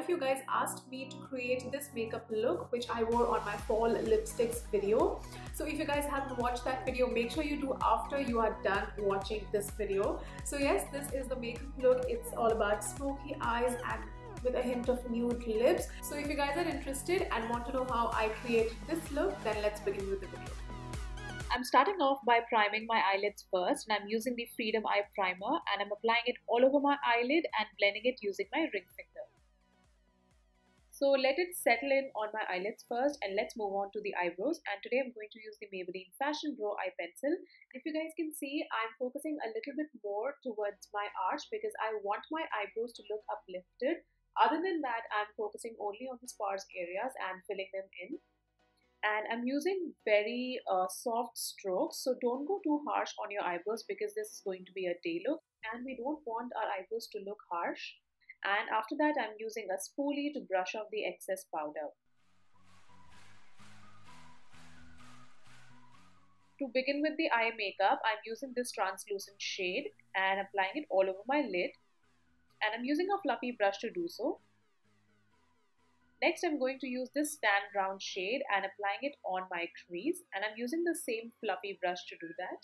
of you guys asked me to create this makeup look which I wore on my fall lipsticks video. So if you guys haven't watched that video, make sure you do after you are done watching this video. So yes, this is the makeup look. It's all about smoky eyes and with a hint of nude lips. So if you guys are interested and want to know how I created this look, then let's begin with the video. I'm starting off by priming my eyelids first, and I'm using the Freedom Eye Primer, and I'm applying it all over my eyelid and blending it using my ring finger. So let it settle in on my eyelids first, and let's move on to the eyebrows. And today I'm going to use the Maybelline Fashion Brow Eye Pencil. If you guys can see, I'm focusing a little bit more towards my arch because I want my eyebrows to look uplifted. Other than that, I'm focusing only on the sparse areas and filling them in. And I'm using very soft strokes, so don't go too harsh on your eyebrows because this is going to be a day look and we don't want our eyebrows to look harsh. And after that, I'm using a spoolie to brush off the excess powder. To begin with the eye makeup, I'm using this translucent shade and applying it all over my lid. And I'm using a fluffy brush to do so. Next, I'm going to use this tan brown shade and applying it on my crease, and I'm using the same fluffy brush to do that.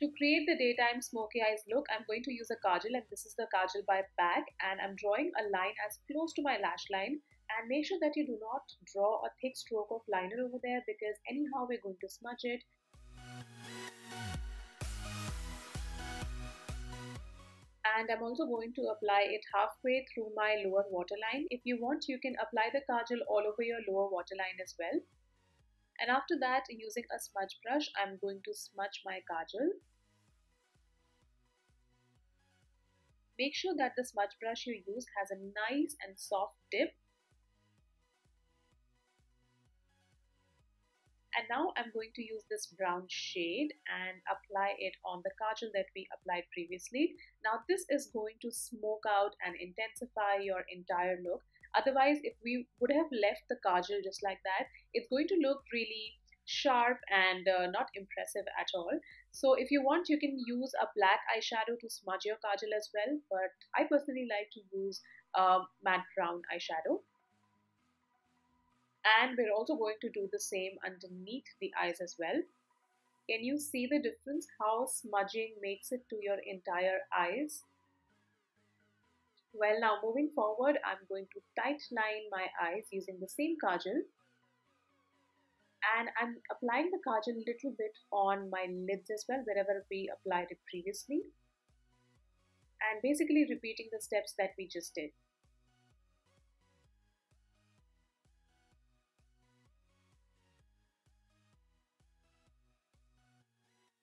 To create the daytime smoky eyes look, I'm going to use a kajal, and this is the Kajal by PAC, and I'm drawing a line as close to my lash line. And make sure that you do not draw a thick stroke of liner over there because anyhow we're going to smudge it. And I'm also going to apply it halfway through my lower waterline. If you want, you can apply the kajal all over your lower waterline as well. And after that, using a smudge brush, I'm going to smudge my kajal. Make sure that the smudge brush you use has a nice and soft tip. And now I'm going to use this brown shade and apply it on the kajal that we applied previously. Now this is going to smoke out and intensify your entire look. Otherwise, if we would have left the kajal just like that, it's going to look really sharp and not impressive at all. So if you want, you can use a black eyeshadow to smudge your kajal as well. But I personally like to use matte brown eyeshadow. And we're also going to do the same underneath the eyes as well. Can you see the difference? How smudging makes it to your entire eyes? Well, now moving forward, I'm going to tight line my eyes using the same kajal. And I'm applying the kajal a little bit on my lids as well, wherever we applied it previously. And basically repeating the steps that we just did.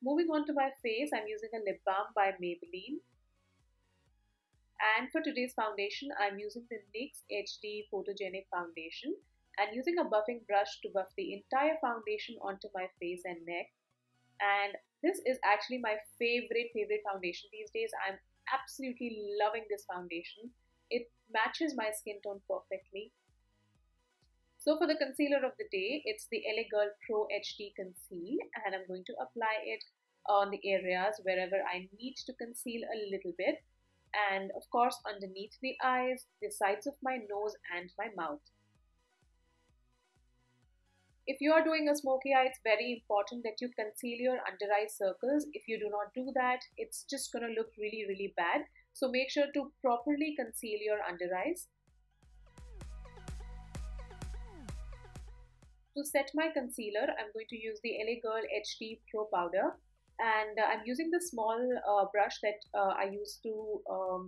Moving on to my face, I'm using a lip balm by Maybelline. And for today's foundation, I'm using the NYX HD Photogenic Foundation and using a buffing brush to buff the entire foundation onto my face and neck. And this is actually my favorite foundation these days. I'm absolutely loving this foundation. It matches my skin tone perfectly. So for the concealer of the day, it's the LA Girl Pro HD Conceal, and I'm going to apply it on the areas wherever I need to conceal a little bit, and of course underneath the eyes, the sides of my nose and my mouth. If you are doing a smoky eye, it's very important that you conceal your under eye circles. If you do not do that, it's just going to look really bad. So make sure to properly conceal your under eyes. To set my concealer, I'm going to use the LA Girl HD Pro Powder, and I'm using the small brush that I used to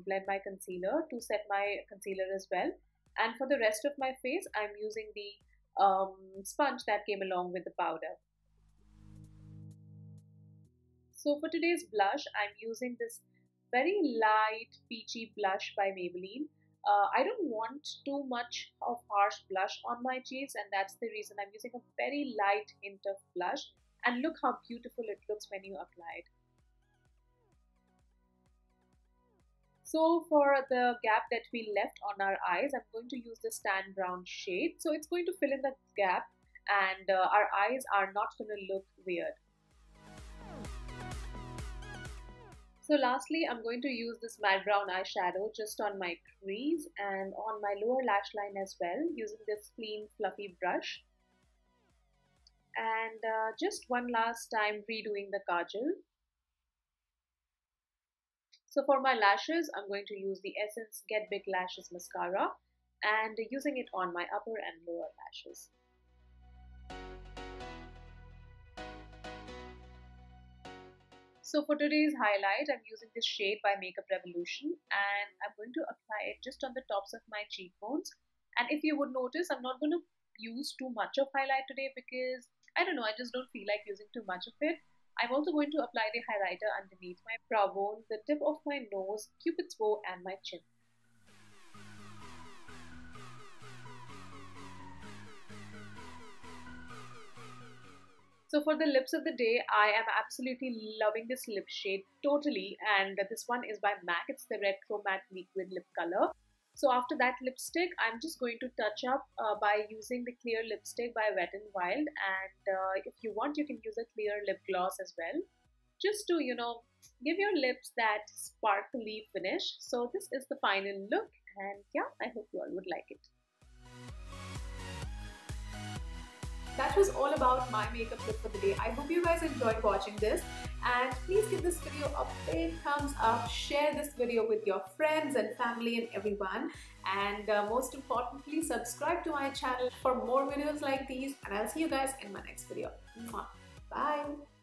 blend my concealer to set my concealer as well. And for the rest of my face, I'm using the sponge that came along with the powder. So for today's blush, I'm using this very light peachy blush by Maybelline. I don't want too much of harsh blush on my cheeks, and that's the reason I'm using a very light hint of blush. And look how beautiful it looks when you apply it. So for the gap that we left on our eyes, I'm going to use this tan brown shade. So it's going to fill in the gap, and our eyes are not going to look weird. So lastly, I'm going to use this matte brown eyeshadow just on my crease and on my lower lash line as well, using this clean fluffy brush. And just one last time redoing the kajal. So for my lashes, I'm going to use the Essence Get Big Lashes mascara and using it on my upper and lower lashes. So for today's highlight, I'm using this shade by Makeup Revolution and I'm going to apply it just on the tops of my cheekbones. And if you would notice, I'm not going to use too much of highlight today because I don't know, I just don't feel like using too much of it. I'm also going to apply the highlighter underneath my brow bone, the tip of my nose, cupid's bow and my chin. So for the lips of the day, I am absolutely loving this lip shade totally, and this one is by MAC. It's the Red Chromat Liquid Lip Color. So after that lipstick, I'm just going to touch up by using the clear lipstick by Wet n Wild, and if you want, you can use a clear lip gloss as well, just to, give your lips that sparkly finish. So this is the final look, and yeah, I hope you all would like it. That was all about my makeup look for the day. I hope you guys enjoyed watching this, and please give this video a big thumbs up, share this video with your friends and family and everyone, and most importantly, subscribe to my channel for more videos like these, and I'll see you guys in my next video. Bye!